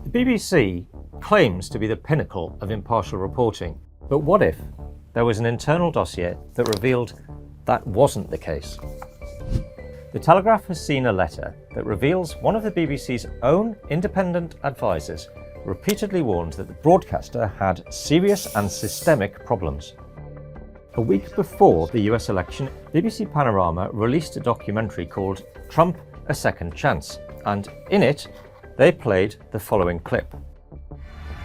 The BBC claims to be the pinnacle of impartial reporting, but what if there was an internal dossier that revealed that wasn't the case? The Telegraph has seen a letter that reveals one of the BBC's own independent advisors repeatedly warned that the broadcaster had serious and systemic problems. A week before the US election, BBC Panorama released a documentary called Trump: A Second Chance, and in it, they played the following clip.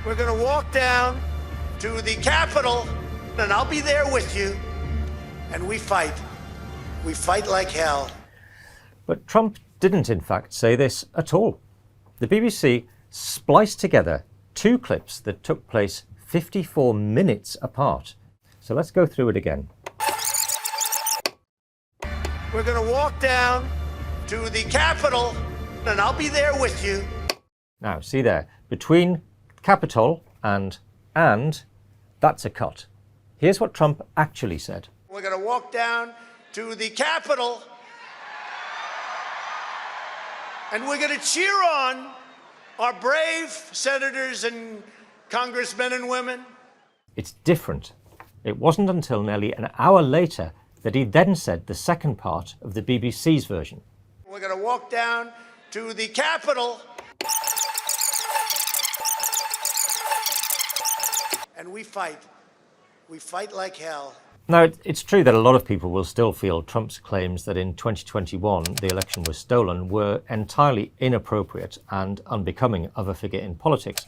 We're going to walk down to the Capitol, and I'll be there with you, and we fight. We fight like hell. But Trump didn't in fact say this at all. The BBC spliced together two clips that took place 54 minutes apart. So let's go through it again. We're going to walk down to the Capitol, and I'll be there with you. Now, see there, between Capitol and, that's a cut. Here's what Trump actually said. We're going to walk down to the Capitol, and we're going to cheer on our brave senators and congressmen and women. It's different. It wasn't until nearly an hour later that he then said the second part of the BBC's version. We're going to walk down to the Capitol, and we fight. We fight like hell. Now, it's true that a lot of people will still feel Trump's claims that in 2021 the election was stolen were entirely inappropriate and unbecoming of a figure in politics.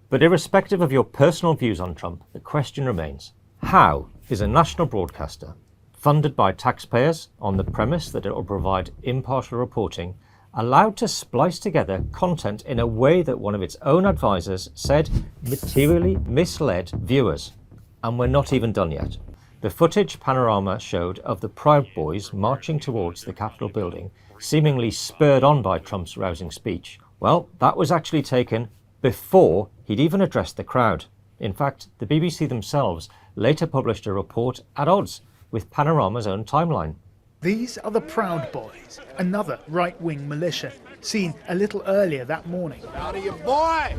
But irrespective of your personal views on Trump, the question remains, how is a national broadcaster funded by taxpayers on the premise that it will provide impartial reporting allowed to splice together content in a way that one of its own advisors said materially misled viewers? And we're not even done yet. The footage Panorama showed of the Proud Boys marching towards the Capitol building, seemingly spurred on by Trump's rousing speech, well, that was actually taken before he'd even addressed the crowd. In fact, the BBC themselves later published a report at odds with Panorama's own timeline. These are the Proud Boys, another right-wing militia, seen a little earlier that morning. Out of your boy!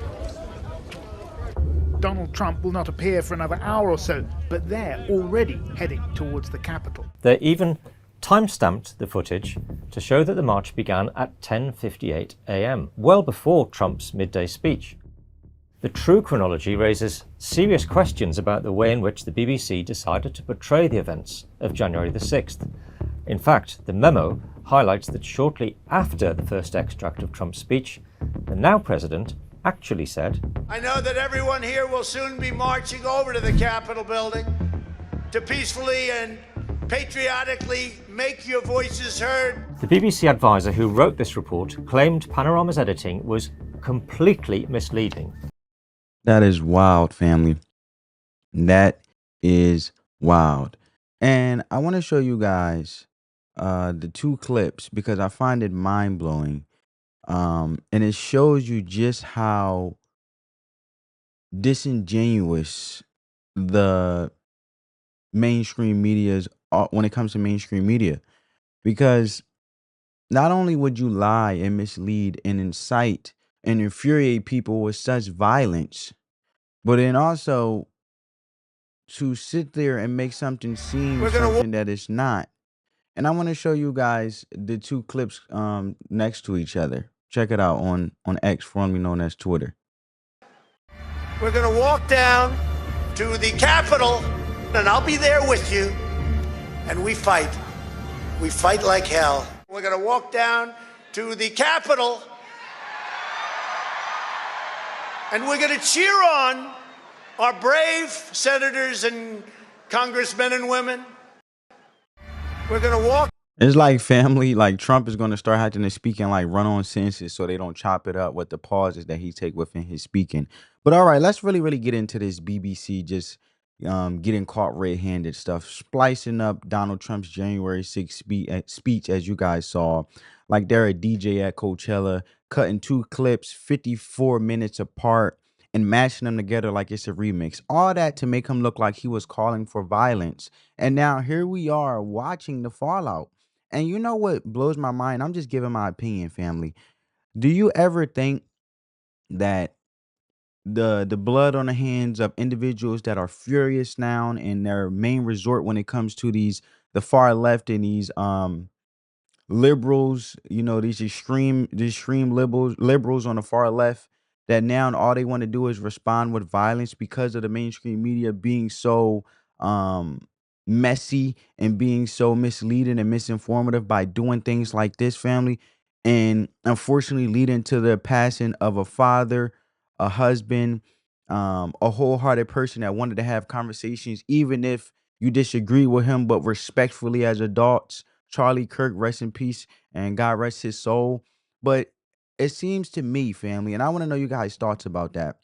Donald Trump will not appear for another hour or so, but they're already heading towards the Capitol. They even time-stamped the footage to show that the march began at 10:58 a.m., well before Trump's midday speech. The true chronology raises serious questions about the way in which the BBC decided to portray the events of January the 6th. In fact, the memo highlights that shortly after the first extract of Trump's speech, the now president actually said, I know that everyone here will soon be marching over to the Capitol building to peacefully and patriotically make your voices heard. The BBC advisor who wrote this report claimed Panorama's editing was completely misleading. That is wild, family. That is wild. And I want to show you guys the two clips because I find it mind-blowing. And it shows you just how disingenuous the mainstream media is when it comes to mainstream media. Because not only would you lie and mislead and incite and infuriate people with such violence, but then also to sit there and make something seem something that it's not. And I want to show you guys the two clips next to each other. Check it out on X, formerly known as Twitter. We're going to walk down to the Capitol, and I'll be there with you, and we fight. We fight like hell. We're going to walk down to the Capitol, and we're going to cheer on our brave senators and congressmen and women. We're going to walk. It's like family, like Trump is going to start having to speak in like run-on sentences so they don't chop it up with the pauses that he take within his speaking. But all right, let's really get into this BBC just getting caught red-handed stuff, splicing up Donald Trump's January 6th speech, as you guys saw. Like they're a DJ at Coachella, cutting two clips 54 minutes apart and mashing them together like it's a remix. All that to make him look like he was calling for violence. And now here we are watching the fallout. And you know what blows my mind? I'm just giving my opinion, family. Do you ever think that the blood on the hands of individuals that are furious now, and their main resort when it comes to the far left and these liberals, these extreme liberals on the far left, that now all they want to do is respond with violence because of the mainstream media being so um messy and being so misleading and misinformative by doing things like this, family, and unfortunately leading to the passing of a father, a husband, a wholehearted person that wanted to have conversations even if you disagree with him, but respectfully as adults. Charlie Kirk, rest in peace, and God rest his soul. But it seems to me, family, and I want to know you guys' thoughts about that,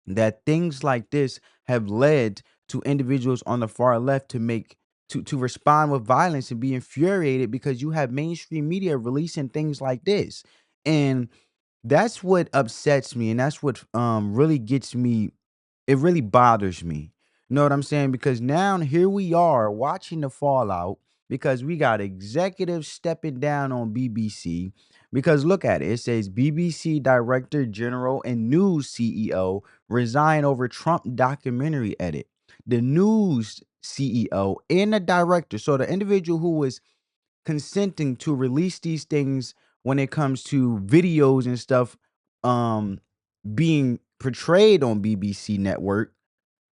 that things like this have led to individuals on the far left to respond with violence and be infuriated because you have mainstream media releasing things like this. And that's what upsets me, and that's what really gets me, it really bothers me. You know what I'm saying? Because now here we are watching the fallout because we got executives stepping down on BBC. Because look at it. It says BBC Director General and News CEO resign over Trump documentary edit. The news CEO and the director, so the individual who was consenting to release these things when it comes to videos and stuff um being portrayed on BBC network,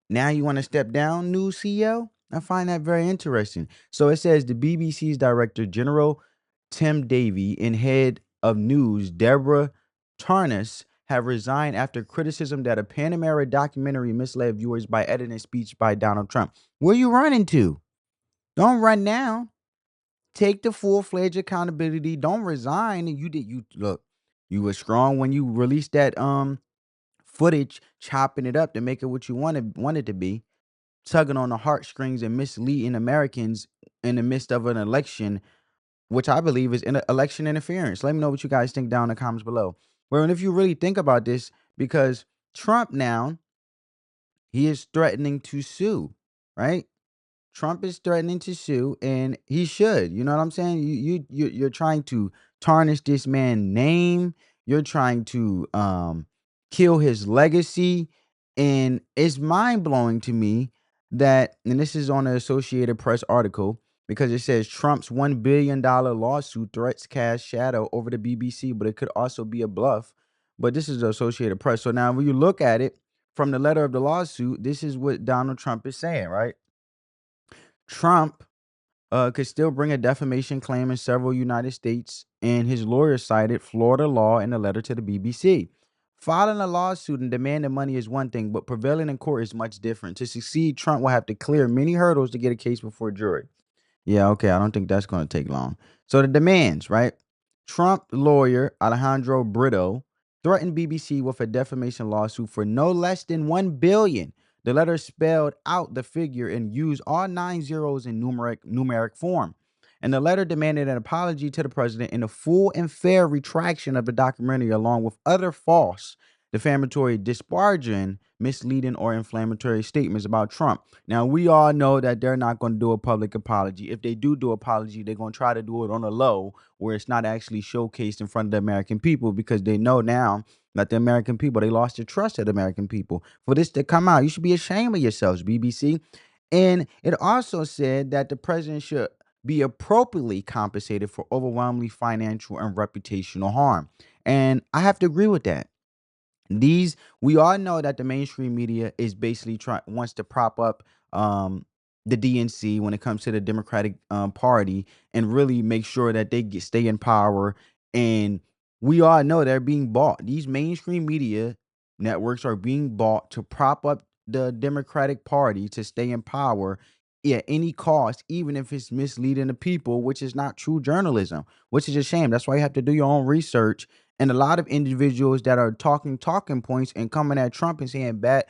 now you want to step down, new CEO? I find that very interesting. So it says the BBC's Director General Tim Davie and head of news Deborah Tarnas have resigned after criticism that a Panamera documentary misled viewers by editing speech by Donald Trump. Where you running to? Don't run now. Take the full-fledged accountability. Don't resign. And you look, you were strong when you released that footage, chopping it up to make it what you wanted to be, tugging on the heartstrings and misleading Americans in the midst of an election, which I believe is election interference. Let me know what you guys think down in the comments below. Well, and if you really think about this, because Trump now, he is threatening to sue, right? Trump is threatening to sue, and he should. You know what I'm saying? You're trying to tarnish this man's name. You're trying to kill his legacy, and it's mind blowing to me that. And this is on the Associated Press article because it says Trump's $1 billion lawsuit threats cast shadow over the BBC, but it could also be a bluff. But this is the Associated Press. So now, when you look at it from the letter of the lawsuit, this is what Donald Trump is saying, right? Trump could still bring a defamation claim in several United States, and his lawyer cited Florida law in a letter to the BBC. Filing a lawsuit and demanding money is one thing, but prevailing in court is much different. To succeed, Trump will have to clear many hurdles to get a case before a jury. Yeah, okay. I don't think that's going to take long. So the demands, right? Trump lawyer Alejandro Brito threatened BBC with a defamation lawsuit for no less than 1 billion. The letter spelled out the figure and used all 9 zeros in numeric form. And the letter demanded an apology to the president and a full and fair retraction of the documentary, along with other false, defamatory, disparaging, misleading, or inflammatory statements about Trump. Now, we all know that they're not going to do a public apology. If they do apology, they're going to try to do it on a low where it's not actually showcased in front of the American people, because they know now that the American people, they lost their trust of the American people. For this to come out, you should be ashamed of yourselves, BBC. And it also said that the president should be appropriately compensated for overwhelmingly financial and reputational harm. And I have to agree with that. We all know that the mainstream media is basically wants to prop up the DNC when it comes to the Democratic Party, and really make sure that they stay in power. And we all know they're being bought. These mainstream media networks are being bought to prop up the Democratic Party to stay in power at any cost, even if it's misleading the people, which is not true journalism, which is a shame. That's why you have to do your own research. And a lot of individuals that are talking points and coming at Trump and saying bad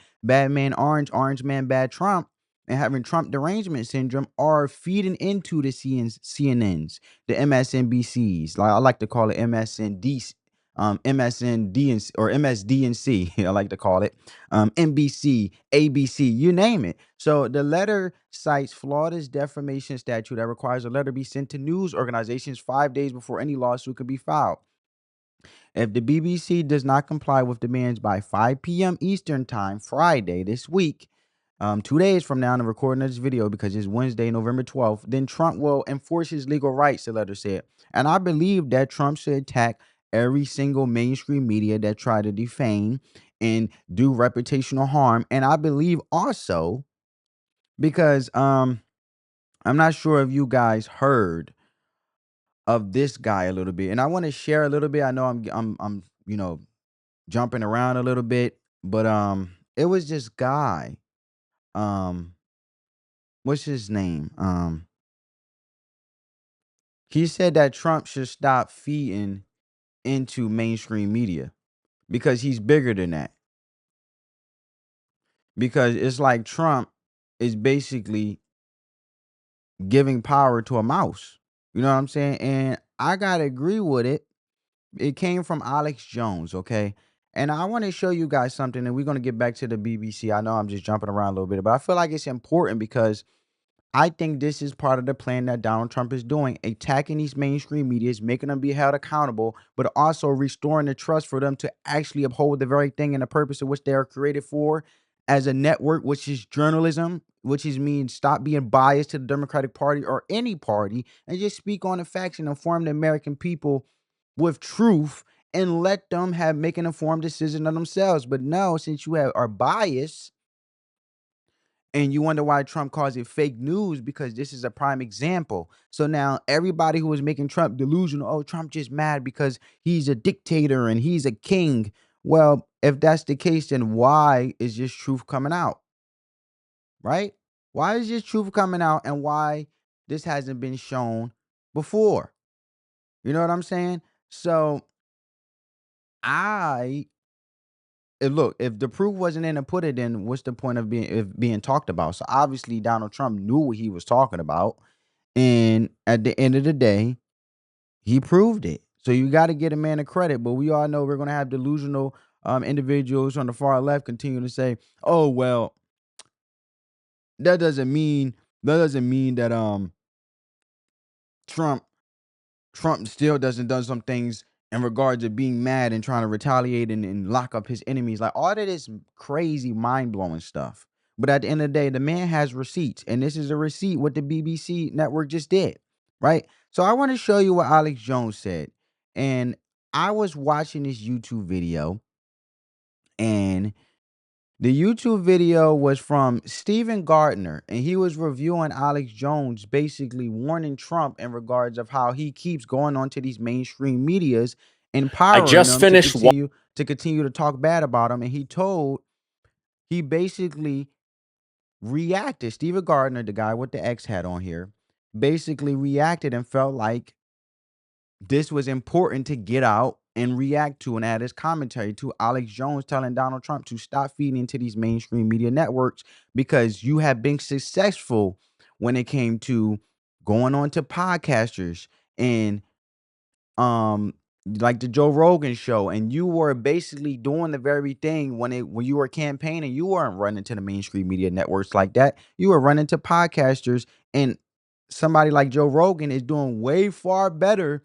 man orange, orange man bad Trump, and having Trump derangement syndrome are feeding into the CNNs, the MSNBCs. Like I like to call it MSND, MSND or MSDNC. I like to call it NBC, ABC, you name it. So the letter cites Florida's defamation statute that requires a letter be sent to news organizations 5 days before any lawsuit can be filed. If the BBC does not comply with demands by 5 p.m. Eastern time, Friday this week, 2 days from now, I'm recording this video because it's Wednesday, November 12th, then Trump will enforce his legal rights, the letter said. And I believe that Trump should attack every single mainstream media that try to defame and do reputational harm. And I believe also because I'm not sure if you guys heard of this guy a little bit, and I want to share a little bit. I know I'm jumping around a little bit, but it was this guy. Um, what's his name? He said that Trump should stop feeding into mainstream media because he's bigger than that. Because it's like Trump is basically giving power to a mouse. You know what I'm saying? And I gotta agree with it. It came from Alex Jones, okay? And I want to show you guys something, and we're gonna get back to the BBC. I know I'm just jumping around a little bit, but I feel like it's important because I think this is part of the plan that Donald Trump is doing, attacking these mainstream medias, making them be held accountable, but also restoring the trust for them to actually uphold the very thing and the purpose of which they are created for as a network, which is journalism, which is means stop being biased to the Democratic Party or any party and just speak on the facts and inform the American people with truth and let them make an informed decision of themselves. But no, since are biased, and you wonder why Trump calls it fake news, because this is a prime example. So now everybody who is making Trump delusional, oh, Trump just mad because he's a dictator and he's a king. Well, if that's the case, then why is this truth coming out? Right? Why is this truth coming out and why this hasn't been shown before? You know what I'm saying? So look, if the proof wasn't in to put it in, what's the point of being talked about? So obviously Donald Trump knew what he was talking about, and at the end of the day, he proved it. So you got to get a man a credit, but we all know we're gonna have delusional individuals on the far left continue to say, "Oh well, that doesn't mean that Trump still doesn't done some things in regards to being mad and trying to retaliate and lock up his enemies." Like all of this crazy, mind-blowing stuff. But at the end of the day, the man has receipts. And this is a receipt what the BBC network just did. Right? So I want to show you what Alex Jones said. And I was watching this YouTube video, and the YouTube video was from Stephen Gardner, and he was reviewing Alex Jones, basically warning Trump in regards of how he keeps going on to these mainstream medias, empowering them to continue to talk bad about him. And he basically reacted. Stephen Gardner, the guy with the X hat on here, basically reacted and felt like this was important to get out and react to and add his commentary to Alex Jones telling Donald Trump to stop feeding into these mainstream media networks because you have been successful when it came to going on to podcasters and like the Joe Rogan show, and you were basically doing the very thing when you were campaigning. You weren't running to the mainstream media networks like that. You were running to podcasters, and somebody like Joe Rogan is doing way far better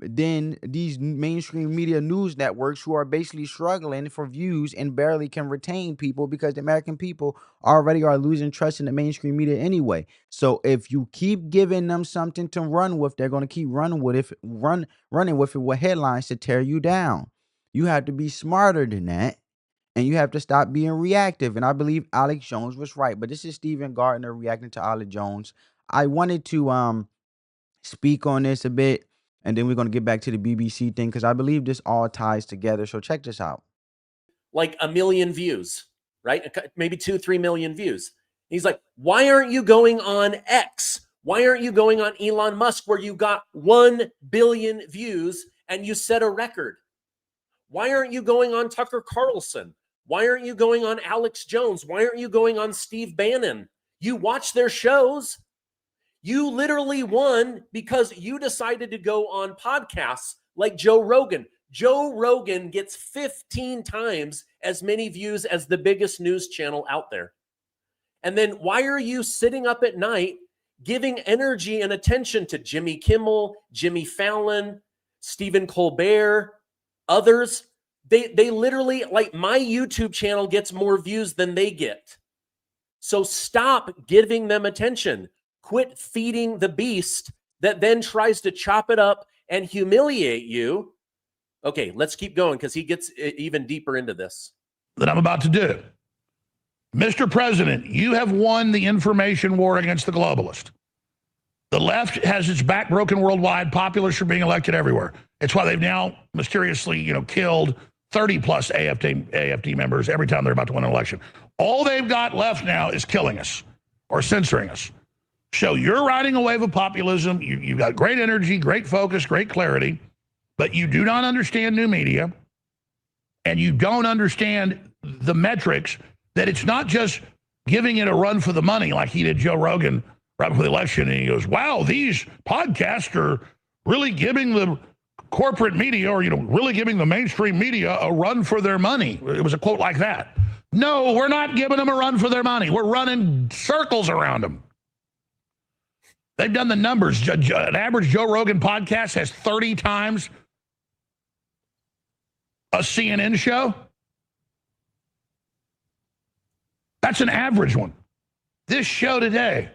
than these mainstream media news networks who are basically struggling for views and barely can retain people because the American people already are losing trust in the mainstream media anyway. So if you keep giving them something to run with, they're going to keep running with it, running with it with headlines to tear you down. You have to be smarter than that, and you have to stop being reactive. And I believe Alex Jones was right. But this is Stephen Gardner reacting to Alex Jones. I wanted to speak on this a bit, and then we're going to get back to the BBC thing because I believe this all ties together. So check this out. Like 1 million views, right? Maybe 2-3 million views. He's like, why aren't you going on X? Why aren't you going on Elon Musk where you got 1 billion views and you set a record? Why aren't you going on Tucker Carlson? Why aren't you going on Alex Jones? Why aren't you going on Steve Bannon? You watch their shows. You literally won because you decided to go on podcasts like Joe Rogan. Joe Rogan gets 15 times as many views as the biggest news channel out there. And then why are you sitting up at night giving energy and attention to Jimmy Kimmel, Jimmy Fallon, Stephen Colbert, Others, they literally, like my YouTube channel gets more views than they get. So stop giving them attention. Quit feeding the beast that then tries to chop it up and humiliate you. Okay, let's keep going because he gets even deeper into this. That I'm about to do. Mr. President, you have won the information war against the globalist. The left has its back broken worldwide. Populists are being elected everywhere. It's why they've now mysteriously, killed 30 plus AFD members every time they're about to win an election. All they've got left now is killing us or censoring us. So you're riding a wave of populism. You've got great energy, great focus, great clarity, but you do not understand new media, and you don't understand the metrics, that it's not just giving it a run for the money like he did Joe Rogan right before the election. And he goes, wow, these podcasts are really giving the corporate media, or, really giving the mainstream media a run for their money. It was a quote like that. No, we're not giving them a run for their money. We're running circles around them. They've done the numbers. An average Joe Rogan podcast has 30 times a CNN show. That's an average one. This show today,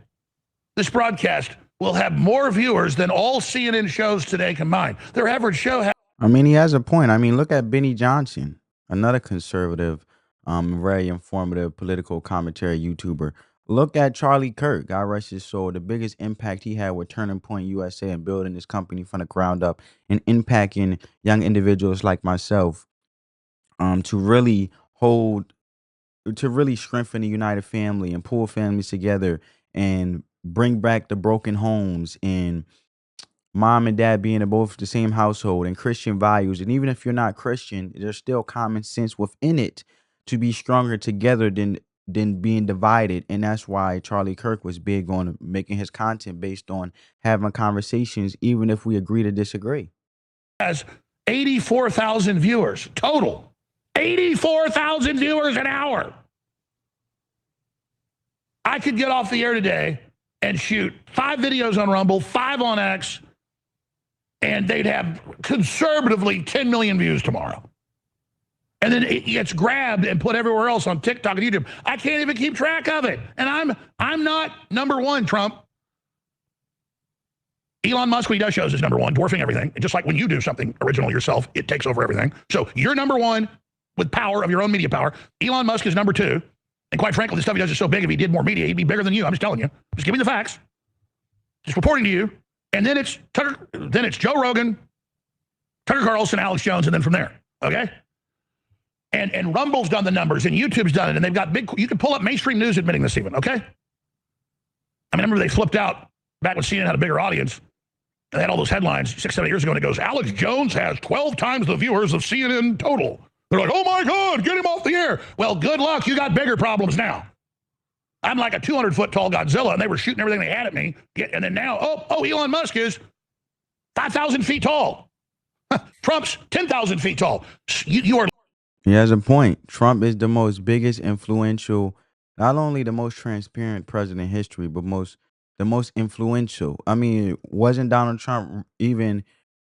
this broadcast, will have more viewers than all CNN shows today combined. Their average show has... he has a point. Look at Benny Johnson, another conservative, very informative political commentary YouTuber. Look at Charlie Kirk, God rest his soul, the biggest impact he had with Turning Point USA and building this company from the ground up and impacting young individuals like myself to really strengthen the united family and pull families together and bring back the broken homes, and mom and dad being in both the same household, and Christian values. And even if you're not Christian, there's still common sense within it to be stronger together than being divided. And that's why Charlie Kirk was big on making his content based on having conversations, even if we agree to disagree. Has 84,000 viewers total. 84,000 viewers an hour. I could get off the air today and shoot 5 videos on Rumble, 5 on X, and they'd have conservatively 10 million views tomorrow. And then it gets grabbed and put everywhere else on TikTok and YouTube. I can't even keep track of it. And I'm not number one, Trump. Elon Musk, when he does shows, is number one, dwarfing everything. And just like when you do something original yourself, it takes over everything. So you're number one with power of your own media power. Elon Musk is number 2. And quite frankly, the stuff he does is so big, if he did more media, he'd be bigger than you. I'm just telling you. Just giving the facts. Just reporting to you. And then it's Joe Rogan, Tucker Carlson, Alex Jones, and then from there. Okay? And Rumble's done the numbers, and YouTube's done it, and they've got big... You can pull up mainstream news admitting this even, okay? I remember they flipped out back when CNN had a bigger audience, and they had all those headlines 6, 7 years ago, and it goes, Alex Jones has 12 times the viewers of CNN total. They're like, oh my God, get him off the air. Well, good luck. You got bigger problems now. I'm like a 200-foot tall Godzilla, and they were shooting everything they had at me. And then now, Elon Musk is 5,000 feet tall. Trump's 10,000 feet tall. You are... He has a point. Trump is the most biggest influential, not only the most transparent president in history, but the most influential. Wasn't Donald Trump even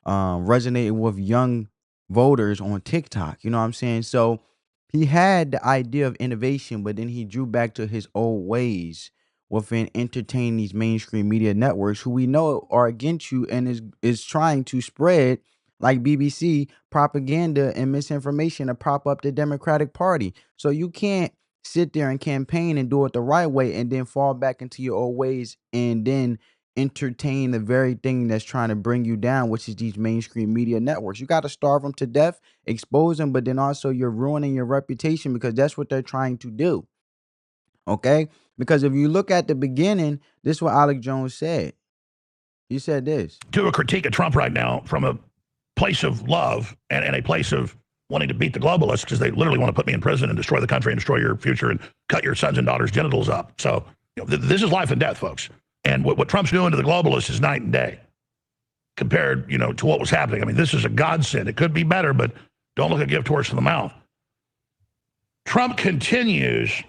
resonating with young voters on TikTok? You know what I'm saying? So he had the idea of innovation, but then he drew back to his old ways within entertaining these mainstream media networks, who we know are against you and is trying to spread, like BBC, propaganda and misinformation to prop up the Democratic Party. So you can't sit there and campaign and do it the right way and then fall back into your old ways and then entertain the very thing that's trying to bring you down, which is these mainstream media networks. You got to starve them to death, expose them, but then also you're ruining your reputation, because that's what they're trying to do. Okay? Because if you look at the beginning, this is what Alex Jones said. He said this. Do a critique of Trump right now from a place of love and a place of wanting to beat the globalists, because they literally want to put me in prison and destroy the country and destroy your future and cut your sons and daughters' genitals up. So this is life and death, folks. And what Trump's doing to the globalists is night and day compared, to what was happening. This is a godsend. It could be better, but don't look a gift horse in the mouth. Trump continues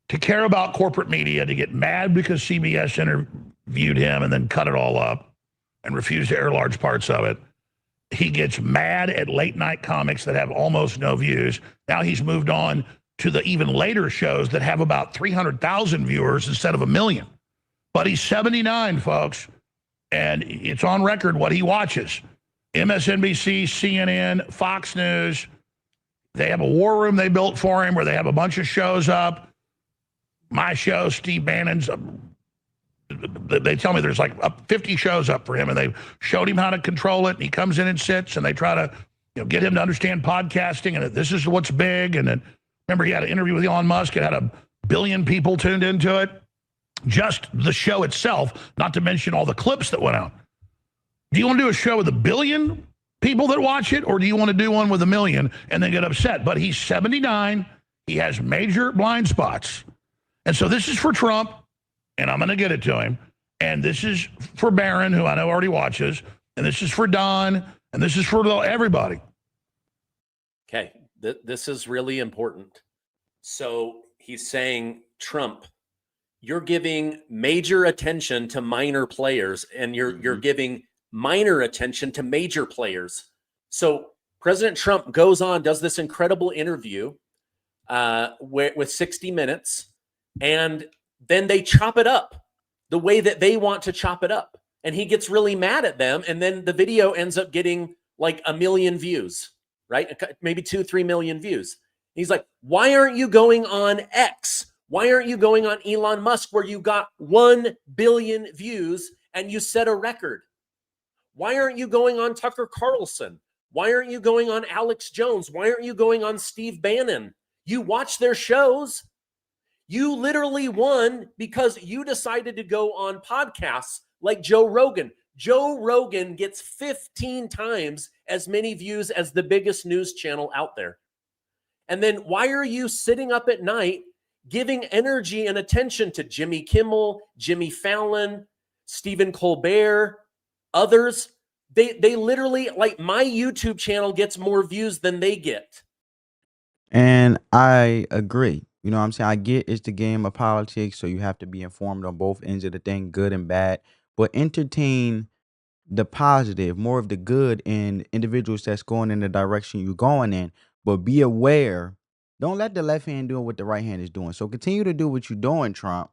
to care about corporate media, to get mad because CBS interviewed him and then cut it all up and refused to air large parts of it. He gets mad at late night comics that have almost no views. Now he's moved on to the even later shows that have about 300,000 viewers instead of 1 million. But he's 79, folks, and it's on record what he watches. MSNBC, CNN, Fox News. They have a war room they built for him where they have a bunch of shows up. My show, Steve Bannon's, they tell me there's like 50 shows up for him, and they showed him how to control it. And he comes in and sits, and they try to get him to understand podcasting, and this is what's big. And then remember, he had an interview with Elon Musk. It had 1 billion people tuned into it. Just the show itself, not to mention all the clips that went out. Do you want to do a show with 1 billion people that watch it, or do you want to do one with 1 million and then get upset? But he's 79. He has major blind spots. And so this is for Trump, and I'm going to get it to him. And this is for Barron, who I know already watches. And this is for Don. And this is for everybody. Okay, this is really important. So he's saying, Trump, you're giving major attention to minor players, and you're giving minor attention to major players. So President Trump goes on, does this incredible interview with 60 Minutes, and then they chop it up the way that they want to chop it up. And he gets really mad at them, and then the video ends up getting like 1 million views, right? Maybe 2-3 million views. He's like, why aren't you going on X? Why aren't you going on Elon Musk, where you got 1 billion views and you set a record? Why aren't you going on Tucker Carlson? Why aren't you going on Alex Jones? Why aren't you going on Steve Bannon? You watch their shows. You literally won because you decided to go on podcasts like Joe Rogan. Joe Rogan gets 15 times as many views as the biggest news channel out there. And then why are you sitting up at night giving energy and attention to Jimmy Kimmel, Jimmy Fallon, Stephen Colbert, others? They literally, like, my YouTube channel gets more views than they get. And I agree. You know what I'm saying? I get it's the game of politics, so you have to be informed on both ends of the thing, good and bad. But entertain the positive, more of the good in individuals that's going in the direction you're going in. But be aware, don't let the left hand do what the right hand is doing. So continue to do what you're doing, Trump,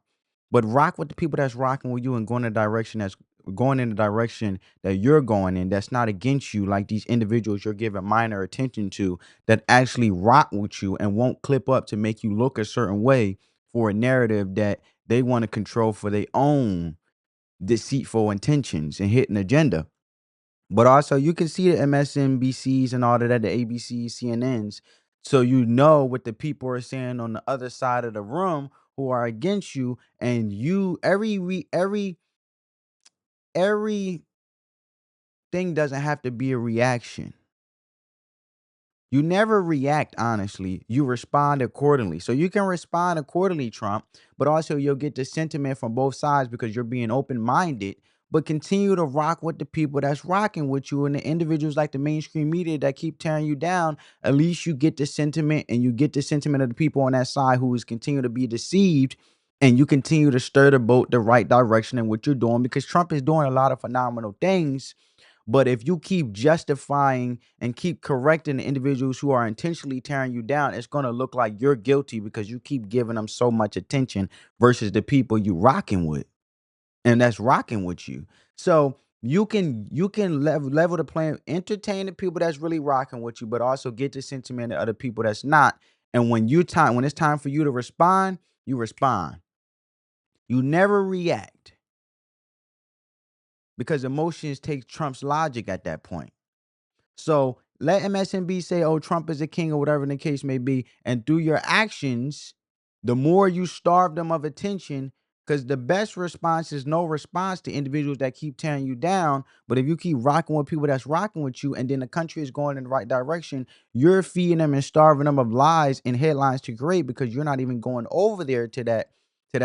but rock with the people that's rocking with you and going in the direction that's going in the direction that you're going in, that's not against you, like these individuals you're giving minor attention to that actually rock with you and won't clip up to make you look a certain way for a narrative that they want to control for their own deceitful intentions and hit an agenda. But also, you can see the MSNBCs and all of that, the ABCs, CNNs, so you know what the people are saying on the other side of the room who are against you, and you every thing doesn't have to be a reaction. You never react honestly. You respond accordingly. So you can respond accordingly, Trump, but also you'll get the sentiment from both sides because you're being open-minded. But continue to rock with the people that's rocking with you, and the individuals like the mainstream media that keep tearing you down. At least you get the sentiment, and you get the sentiment of the people on that side who is continue to be deceived, and you continue to stir the boat the right direction in what you're doing, because Trump is doing a lot of phenomenal things. But if you keep justifying and keep correcting the individuals who are intentionally tearing you down, it's going to look like you're guilty because you keep giving them so much attention versus the people you rocking with, and that's rocking with you. So you can level the playing, entertain the people that's really rocking with you, but also get the sentiment of other people that's not. And when it's time for you to respond, you respond. You never react, because emotions take Trump's logic at that point. So let MSNB say, oh, Trump is a king or whatever the case may be. And through your actions, the more you starve them of attention, because the best response is no response to individuals that keep tearing you down. But if you keep rocking with people that's rocking with you, and then the country is going in the right direction, you're feeding them and starving them of lies and headlines to create, because you're not even going over there to that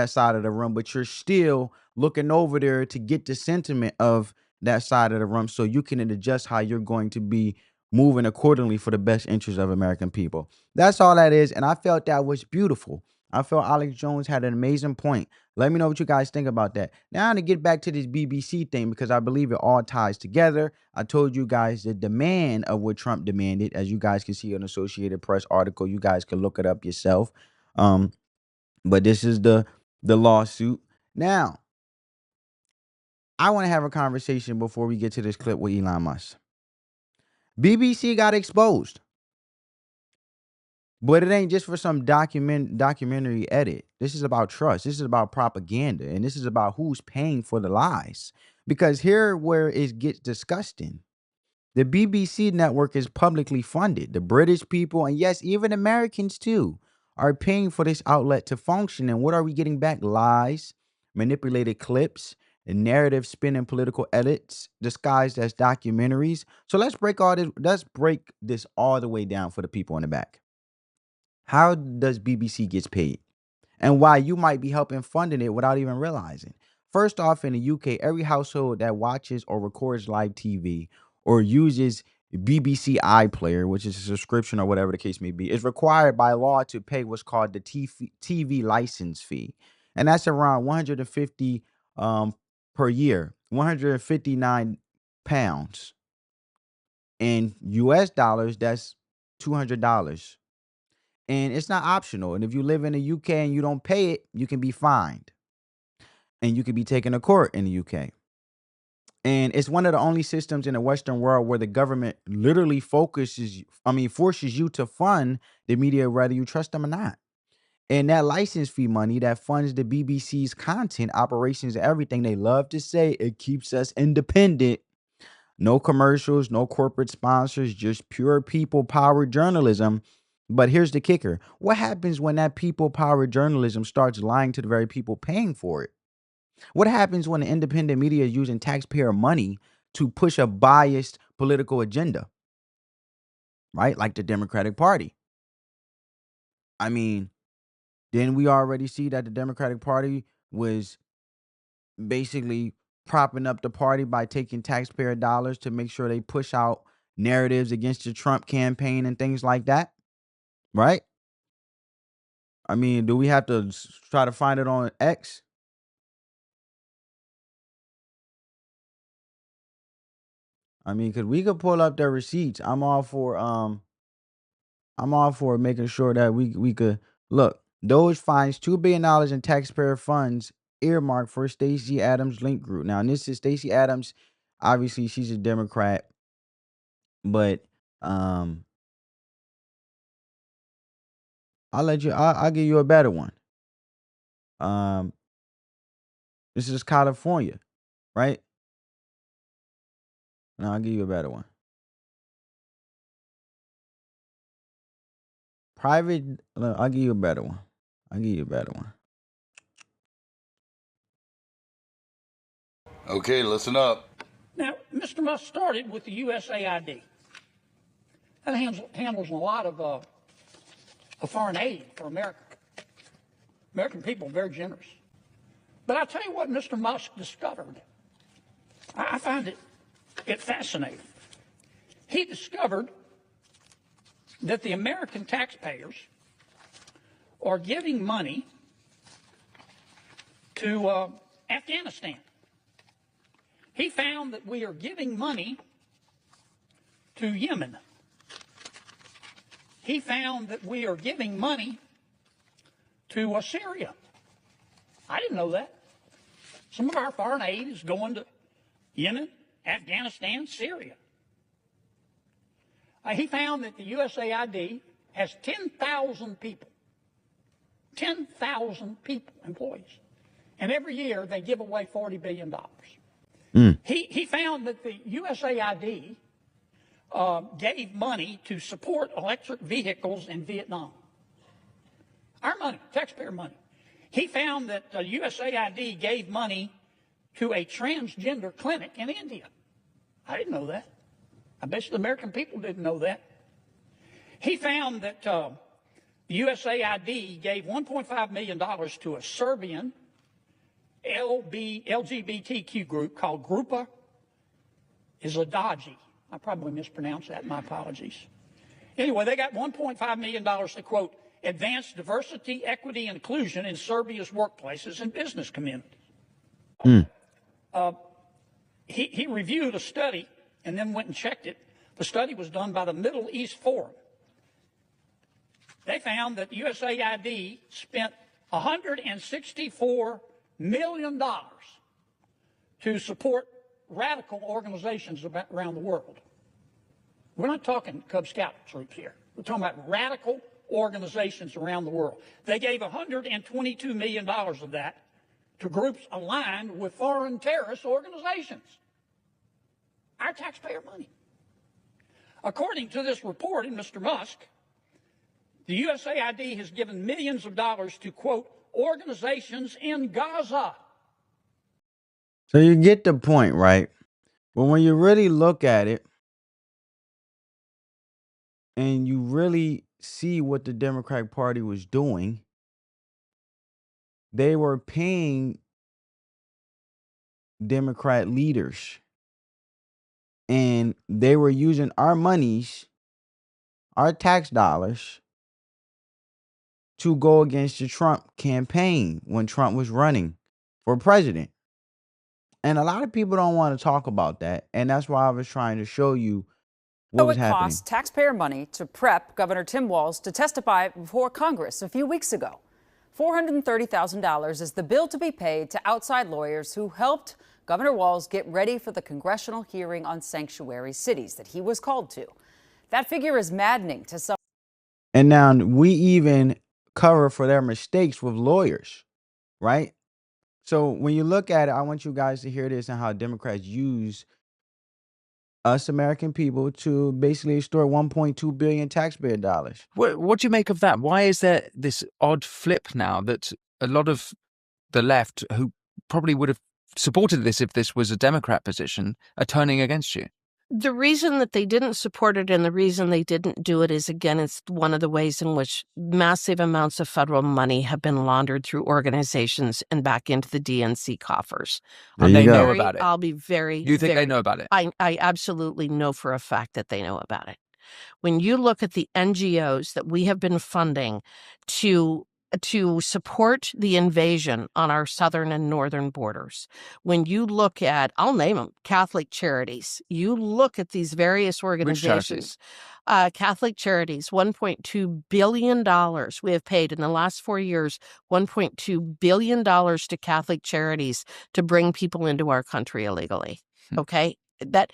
side of the room, but you're still looking over there to get the sentiment of that side of the room, so you can adjust how you're going to be moving accordingly for the best interest of American people. That's all that is. And I felt that was beautiful. I felt Alex Jones had an amazing point. Let me know what you guys think about that. Now to get back to this BBC thing, because I believe it all ties together. I told you guys the demand of what Trump demanded, as you guys can see in Associated Press article. You guys can look it up yourself. But this is the lawsuit. Now, I want to have a conversation before we get to this clip with Elon Musk. BBC got exposed. But it ain't just for some documentary edit. This is about trust. This is about propaganda. And this is about who's paying for the lies. Because here where it gets disgusting. The BBC network is publicly funded. The British people, and yes, even Americans too, are paying for this outlet to function. And what are we getting back? Lies, manipulated clips, and narrative spinning political edits disguised as documentaries. So let's break this all the way down for the people in the back. How does BBC gets paid? And why you might be helping funding it without even realizing. First off, in the UK, every household that watches or records live TV or uses BBC iPlayer, which is a subscription or whatever the case may be, is required by law to pay what's called the TV license fee. And that's around 150 per year, 159 pounds. In US dollars, that's $200. And it's not optional. And if you live in the UK and you don't pay it, you can be fined. And you can be taken to court in the UK. And it's one of the only systems in the Western world where the government literally forces you to fund the media whether you trust them or not. And that license fee money that funds the BBC's content, operations, everything, they love to say it keeps us independent. No commercials, no corporate sponsors, just pure people-powered journalism. But here's the kicker. What happens when that people-powered journalism starts lying to the very people paying for it? What happens when the independent media is using taxpayer money to push a biased political agenda? Right? Like the Democratic Party. I mean, didn't we already see that the Democratic Party was basically propping up the party by taking taxpayer dollars to make sure they push out narratives against the Trump campaign and things like that? Right? I mean, do we have to try to find it on X? I mean, because we could pull up their receipts. I'm all for making sure that we could look. Doge finds $2 billion in taxpayer funds earmarked for Stacey Adams link group. Now, and this is Stacey Adams. Obviously, she's a Democrat, but I'll give you a better one. This is California, right? No, I'll give you a better one. I'll give you a better one. Okay, listen up. Now, Mr. Musk started with the USAID. That handles a lot of foreign aid for America. American people are very generous. But I'll tell you what Mr. Musk discovered. I find it fascinating. He discovered that the American taxpayers are giving money to Afghanistan. He found that we are giving money to Yemen. He found that we are giving money to Syria. I didn't know that. Some of our foreign aid is going to Yemen, Afghanistan, Syria. He found that the USAID has 10,000 people. 10,000 people, employees. And every year they give away $40 billion. He found that the USAID gave money to support electric vehicles in Vietnam. Our money, taxpayer money. He found that USAID gave money to a transgender clinic in India. I didn't know that. I bet you the American people didn't know that. He found that the USAID gave $1.5 million to a Serbian LGBTQ group called Grupa Izadaji. I probably mispronounced that. My apologies. Anyway, they got $1.5 million to, quote, advance diversity, equity, and inclusion in Serbia's workplaces and business communities. He reviewed a study and then went and checked it. The study was done by the Middle East Forum. They found that USAID spent $164 million to support radical organizations around the world. We're not talking Cub Scout troops here. We're talking about radical organizations around the world. They gave $122 million of that to groups aligned with foreign terrorist organizations. Our taxpayer money. According to this report and Mr. Musk, the USAID has given millions of dollars to, quote, organizations in Gaza. So you get the point, right? But when you really look at it and you really see what the Democratic Party was doing, they were paying Democrat leaders. And they were using our monies, our tax dollars, to go against the Trump campaign when Trump was running for president. And a lot of people don't want to talk about that. And that's why I was trying to show you what was happening. It cost taxpayer money to prep Governor Tim Walz to testify before Congress a few weeks ago. $430,000 is the bill to be paid to outside lawyers who helped Governor Walz get ready for the congressional hearing on sanctuary cities that he was called to. That figure is maddening to some. And now we even cover for their mistakes with lawyers, right? So when you look at it, I want you guys to hear this and how Democrats use us American people to basically extort 1.2 billion taxpayer dollars. What do you make of that? Why is there this odd flip now that a lot of the left, who probably would have supported this if this was a Democrat position, are turning against you? The reason that they didn't support it and the reason they didn't do it is, again, it's one of the ways in which massive amounts to federal money have been laundered through organizations and back into the DNC coffers. And they know about it. I'll be very. You think they know about it? I absolutely know for a fact that they know about it. When you look at the NGOs that we have been funding to support the invasion on our southern and northern borders, when you look at, I'll name them, Catholic Charities, you look at these various organizations. Catholic Charities, $1.2 billion we have paid in the last 4 years, $1.2 billion to Catholic Charities to bring people into our country illegally. Okay? That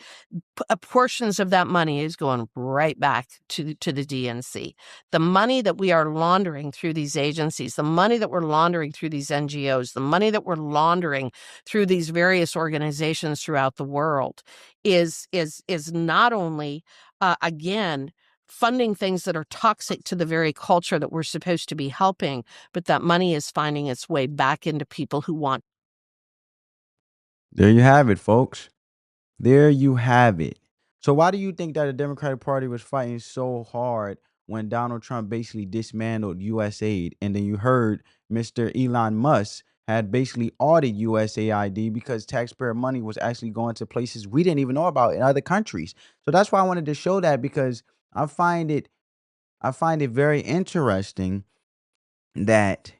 portions of that money is going right back to the DNC. The money that we are laundering through these agencies, the money that we're laundering through these NGOs, the money that we're laundering through these various organizations throughout the world is not only again funding things that are toxic to the very culture that we're supposed to be helping, but that money is finding its way back into people who want. There you have it, folks. There you have it. So why do you think that the Democratic Party was fighting so hard when Donald Trump basically dismantled USAID? And then you heard Mr. Elon Musk had basically audited USAID because taxpayer money was actually going to places we didn't even know about in other countries. So that's why I wanted to show that, because I find it very interesting that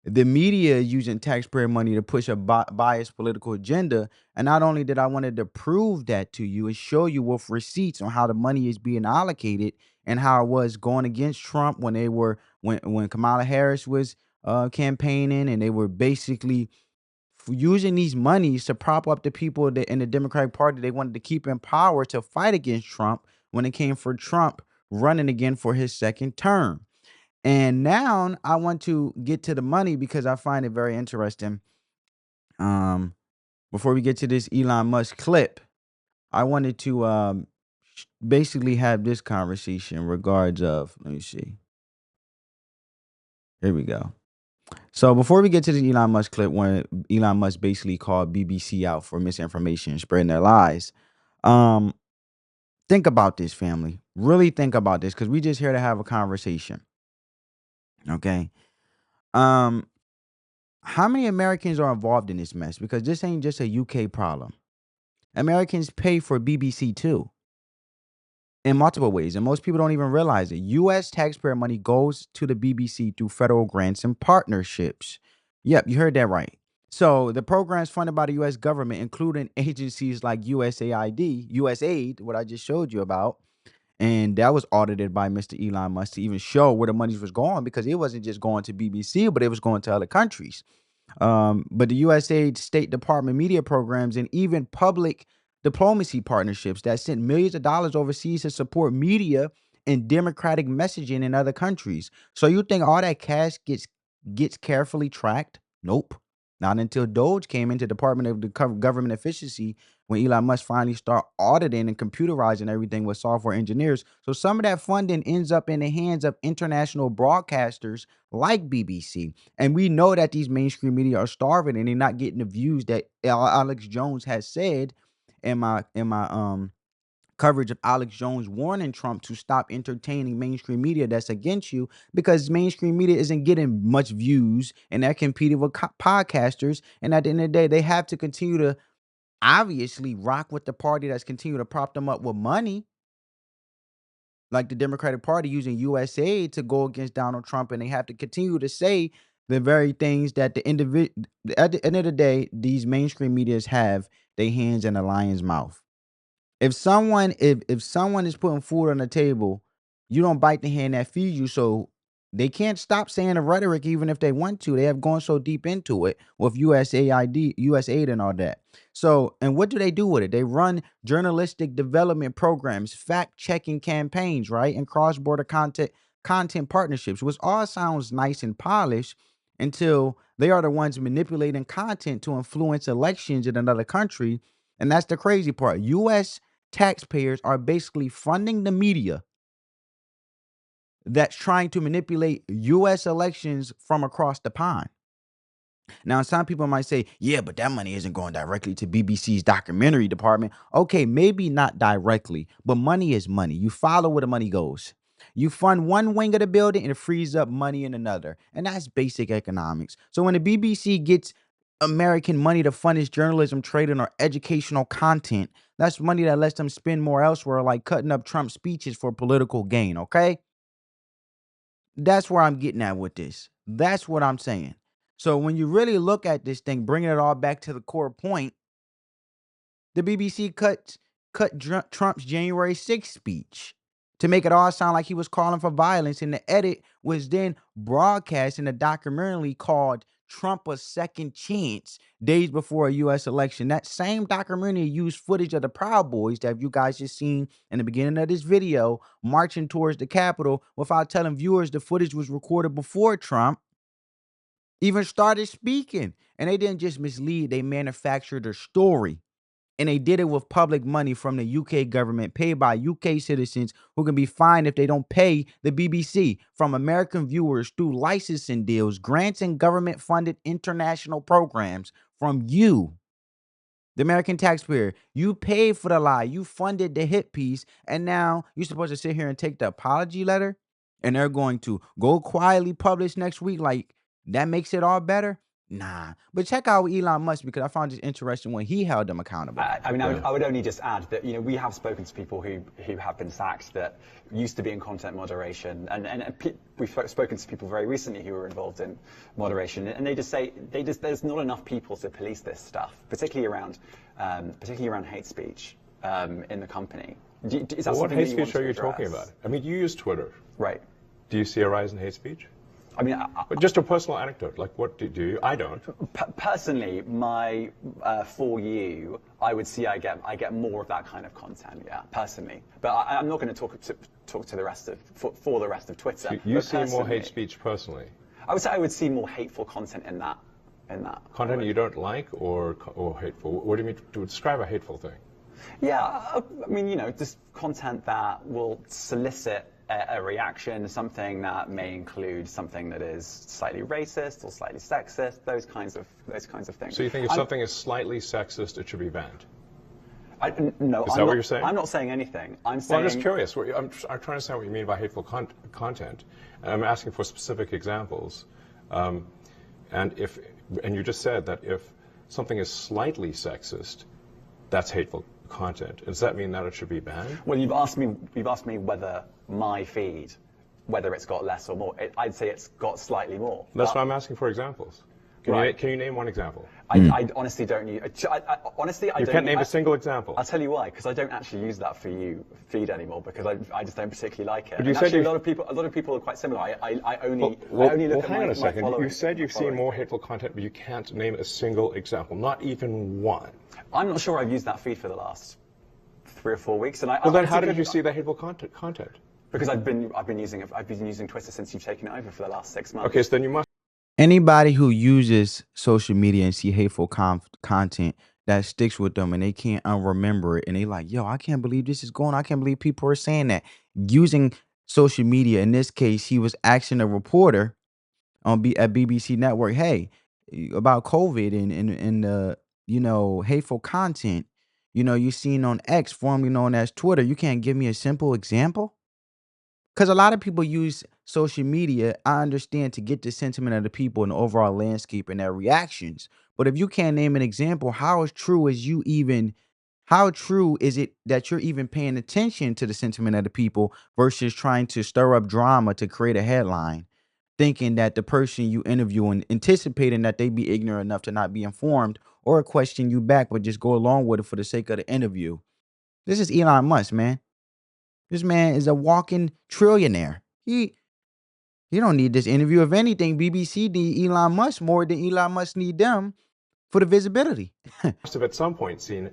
the media is using taxpayer money to push a biased political agenda. And not only did I wanted to prove that to you and show you with receipts on how the money is being allocated and how it was going against Trump when Kamala Harris was campaigning, and they were basically using these monies to prop up the people in the Democratic Party they wanted to keep in power to fight against Trump when it came for Trump running again for his second term. And now I want to get to the money because I find it very interesting. Before we get to this Elon Musk clip, I wanted to basically have this conversation in regards of, let me see. Here we go. So before we get to the Elon Musk clip, when Elon Musk basically called BBC out for misinformation and spreading their lies, think about this, family. Really think about this, because we just here to have a conversation. Okay. How many Americans are involved in this mess? Because this ain't just a UK problem. Americans pay for BBC too. in multiple ways, and most people don't even realize it. U.S. taxpayer money goes to the BBC through federal grants and partnerships. Yep, you heard that right. So the programs funded by the U.S. government, including agencies like USAID, what I just showed you about, and that was audited by Mr. Elon Musk to even show where the money was going, because it wasn't just going to BBC, but it was going to other countries. But the USAID, State Department media programs, and even public diplomacy partnerships that sent millions of dollars overseas to support media and democratic messaging in other countries. So you think all that cash gets carefully tracked? Nope. Not until Doge came into Department of the Government Efficiency, when Elon Musk finally started auditing and computerizing everything with software engineers. So some of that funding ends up in the hands of international broadcasters like BBC. And we know that these mainstream media are starving and they're not getting the views that Alex Jones has said in my coverage of Alex Jones warning Trump to stop entertaining mainstream media that's against you, because mainstream media isn't getting much views and they're competing with podcasters. And at the end of the day, they have to continue to obviously rock with the party that's continuing to prop them up with money, like the Democratic Party using USAID to go against Donald Trump. And they have to continue to say the very things that the individual, at the end of the day, these mainstream medias have their hands in the lion's mouth. If someone is putting food on the table, you don't bite the hand that feeds you. So they can't stop saying the rhetoric even if they want to. They have gone so deep into it with USAID and all that. So, and what do they do with it? They run journalistic development programs, fact-checking campaigns, right? And cross-border content partnerships, which all sounds nice and polished until they are the ones manipulating content to influence elections in another country. And that's the crazy part. U.S. taxpayers are basically funding the media that's trying to manipulate U.S. elections from across the pond. Now, some people might say, yeah, but that money isn't going directly to BBC's documentary department. Okay, maybe not directly, but money is money. You follow where the money goes. You fund one wing of the building and it frees up money in another. And that's basic economics. So when the BBC gets American money to fund its journalism, trading, or educational content, that's money that lets them spend more elsewhere, like cutting up Trump's speeches for political gain, okay? That's where I'm getting at with this. That's what I'm saying. So when you really look at this thing, bringing it all back to the core point, the BBC cut Trump's January 6th speech to make it all sound like he was calling for violence, and the edit was then broadcast in a documentary called Trump a Second Chance, days before a U.S. election. That same documentary used footage of the Proud Boys that you guys just seen in the beginning of this video marching towards the Capitol, without telling viewers the footage was recorded before Trump even started speaking. And they didn't just mislead, they manufactured a story. And they did it with public money from the UK government, paid by UK citizens who can be fined if they don't pay the BBC, from American viewers through licensing deals, grants, and government-funded international programs from you, the American taxpayer. You paid for the lie. You funded the hit piece. And now you're supposed to sit here and take the apology letter, and they're going to go quietly publish next week like that makes it all better? Nah, but check out Elon Musk, because I found it interesting when he held them accountable. I mean, I would only just add that, you know, we have spoken to people who have been sacked that used to be in content moderation, and we've spoken to people very recently who were involved in moderation, and they just say there's not enough people to police this stuff, particularly around hate speech in the company. Is that what hate speech are you talking about? I mean, you use Twitter, right? Do you see a rise in hate speech? I mean, but just a personal anecdote. Like, what do you? I don't. Personally, for you, I would see I get more of that kind of content. Yeah, personally. But I'm not going to talk to the rest of for the rest of Twitter. So you see more hate speech personally? I would say I would see more hateful content in that. Content you don't like, or hateful? What do you mean to describe a hateful thing? Yeah, I mean, you know, just content that will solicit a reaction, something that may include something that is slightly racist or slightly sexist, those kinds of things. So you think if something is slightly sexist, it should be banned? No. Is that what you're saying? I'm not saying anything. I'm saying. Well, I'm just curious. I'm trying to understand what you mean by hateful content, and I'm asking for specific examples. And you just said that if something is slightly sexist, that's hateful content. Does that mean that it should be banned? Well, you've asked me whether my feed, whether it's got less or more. I'd say it's got slightly more. That's why I'm asking for examples. Can you name one example? I honestly don't use. Honestly, I you don't. Can't name a single example. I'll tell you why. Because I don't actually use that for you feed anymore. Because I just don't particularly like it. But you and said actually, a lot of people are quite similar. I only look at hang on a second. my You said you've seen more hateful content, but you can't name a single example, not even one. I'm not sure I've used that feed for the last 3 or 4 weeks. And then how did you see the hateful content? Because I've been using Twitter since you've taken it over for the last 6 months. Okay, so then you must. Anybody who uses social media and see hateful content, that sticks with them and they can't unremember it, and they like, yo, I can't believe this is going on. I can't believe people are saying that. Using social media, in this case, he was asking a reporter at BBC Network, hey, about COVID and hateful content, you seen on X, formerly known as Twitter. You can't give me a simple example? Because a lot of people use social media, I understand, to get the sentiment of the people and the overall landscape and their reactions. But if you can't name an example, how true is it that you're even paying attention to the sentiment of the people versus trying to stir up drama to create a headline, thinking that the person you interview and anticipating that they be ignorant enough to not be informed or question you back, but just go along with it for the sake of the interview? This is Elon Musk, man. This man is a walking trillionaire. He don't need this interview. If anything, BBC need Elon Musk more than Elon Musk need them for the visibility. Must have at some point seen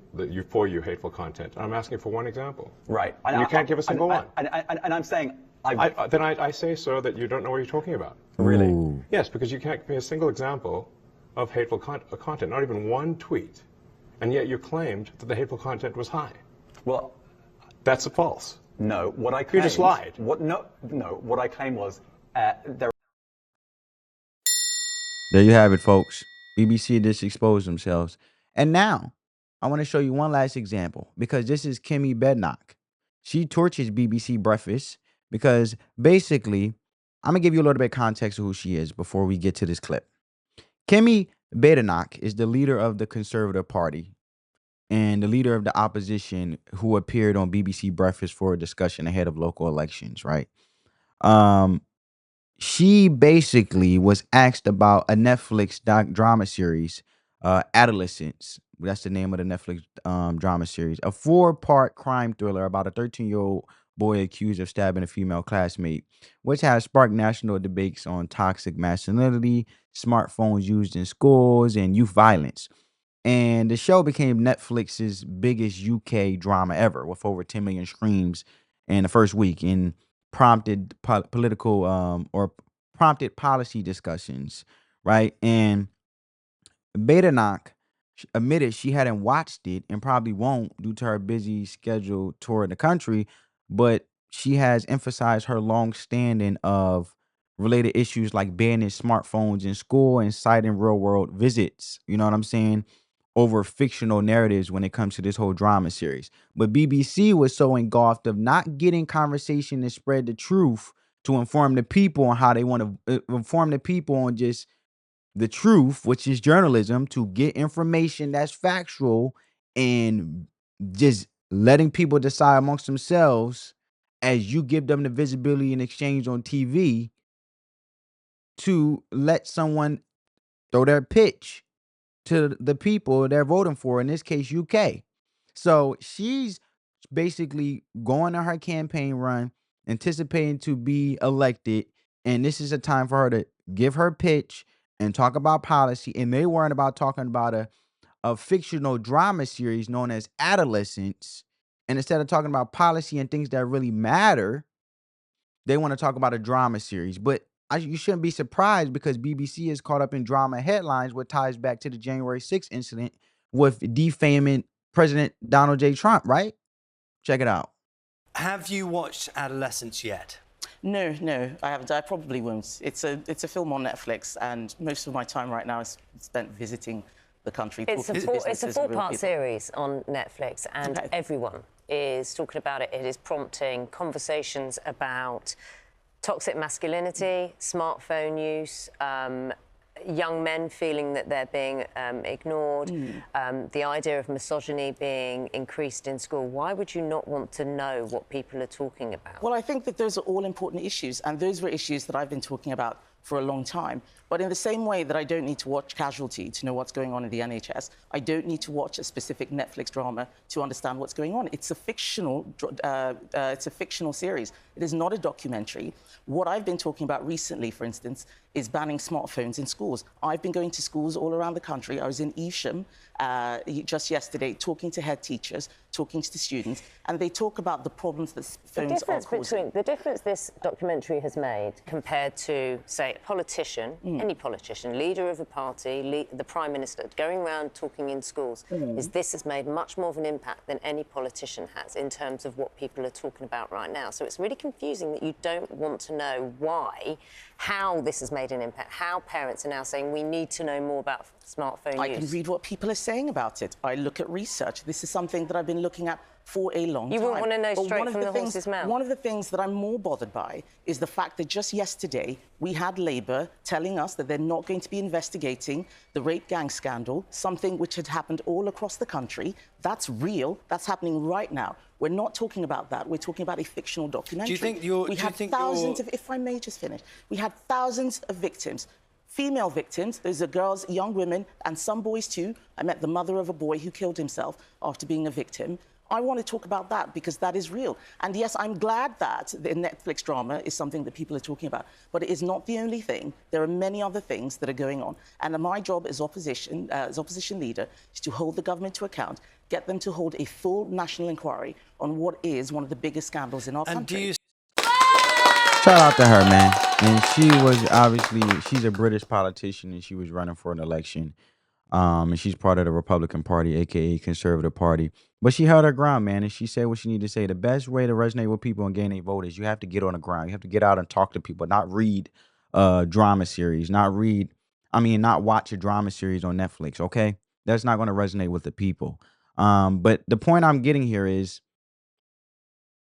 for you hateful content. I'm asking for one example. Right. And you can't give a single one. And I'm saying... Then I say, sir, that you don't know what you're talking about. Really? Ooh. Yes, because you can't give me a single example of hateful content, not even one tweet. And yet you claimed that the hateful content was high. Well... That's false. No, what I claimed... You just lied. What I claimed was... There you have it, folks. BBC just exposed themselves. And now, I want to show you one last example, because this is Kimmy Bednock. She torches BBC Breakfast because basically, I'm going to give you a little bit of context of who she is before we get to this clip. Kimmy Bednock is the leader of the Conservative Party and the leader of the opposition who appeared on BBC Breakfast for a discussion ahead of local elections, right? She basically was asked about a Netflix drama series, Adolescence. That's the name of the Netflix drama series. A 4-part crime thriller about a 13-year-old boy accused of stabbing a female classmate, which has sparked national debates on toxic masculinity, smartphones used in schools, and youth violence. And the show became Netflix's biggest UK drama ever, with over 10 million streams in the first week, and prompted prompted policy discussions, right? And Bednock admitted she hadn't watched it and probably won't due to her busy schedule touring the country, but she has emphasized her long standing of related issues like banning smartphones in school and citing real world visits, you know what I'm saying, over fictional narratives when it comes to this whole drama series. But BBC was so engulfed of not getting conversation to spread the truth, to inform the people on how they want to inform the people on just the truth, which is journalism, to get information that's factual and just letting people decide amongst themselves as you give them the visibility in exchange on TV, to let someone throw their pitch to the people they're voting for, in this case, UK. So she's basically going on her campaign run, anticipating to be elected, and this is a time for her to give her pitch and talk about policy. And they weren't about talking about a fictional drama series known as Adolescence. And instead of talking about policy and things that really matter, they want to talk about a drama series. But you shouldn't be surprised, because BBC is caught up in drama headlines, what ties back to the January 6th incident with defaming President Donald J. Trump, right? Check it out. Have you watched Adolescence yet? No, I haven't. I probably won't. It's a film on Netflix, and most of my time right now is spent visiting the country. It's a 4-part series on Netflix, and everyone is talking about it. It is prompting conversations about toxic masculinity, smartphone use, young men feeling that they're being ignored, the idea of misogyny being increased in school. Why would you not want to know what people are talking about? Well, I think that those are all important issues, and those were issues that I've been talking about for a long time. But in the same way that I don't need to watch Casualty to know what's going on in the NHS, I don't need to watch a specific Netflix drama to understand what's going on. It's a fictional series. It is not a documentary. What I've been talking about recently, for instance, is banning smartphones in schools. I've been going to schools all around the country. I was in Evesham just yesterday, talking to head teachers, talking to the students, and they talk about the problems that phones are causing. The difference this documentary has made compared to, say, a politician, any politician, leader of a party, the Prime Minister, going around talking in schools, is this has made much more of an impact than any politician has in terms of what people are talking about right now. So it's really confusing that you don't want to know why, how this has made an impact, how parents are now saying we need to know more about smartphone use. I can read what people are saying about it. I look at research. This is something that I've been looking at for a long time. You wouldn't want to know straight from the horse's mouth. One of the things that I'm more bothered by is the fact that just yesterday we had Labour telling us that they're not going to be investigating the rape gang scandal, something which had happened all across the country. That's real. That's happening right now. We're not talking about that. We're talking about a fictional documentary. Do you think you're... We had thousands of... If I may just finish. We had thousands of victims. Female victims, those are girls, young women, and some boys too. I met the mother of a boy who killed himself after being a victim. I want to talk about that because that is real. And yes, I'm glad that the Netflix drama is something that people are talking about, but it is not the only thing. There are many other things that are going on. And my job as opposition leader is to hold the government to account, get them to hold a full national inquiry on what is one of the biggest scandals in our country. Shout out to her, man. And she was obviously, she's a British politician and she was running for an election. And she's part of the Republican Party, aka Conservative Party. But she held her ground, man, and she said what she needed to say. The best way to resonate with people and gain a vote is you have to get on the ground. You have to get out and talk to people, not read drama series, not watch a drama series on Netflix, okay? That's not going to resonate with the people. But the point I'm getting here is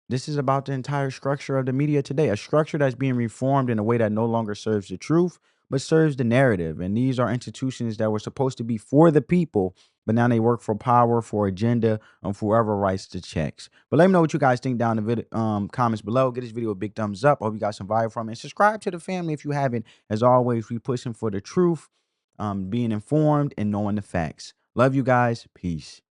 this is about the entire structure of the media today, a structure that's being reformed in a way that no longer serves the truth, but serves the narrative. And these are institutions that were supposed to be for the people, but now they work for power, for agenda, and for whoever writes the checks. But let me know what you guys think down in the comments below. Give this video a big thumbs up. I hope you got some value from it. And subscribe to the family if you haven't. As always, we pushing for the truth, being informed, and knowing the facts. Love you guys. Peace.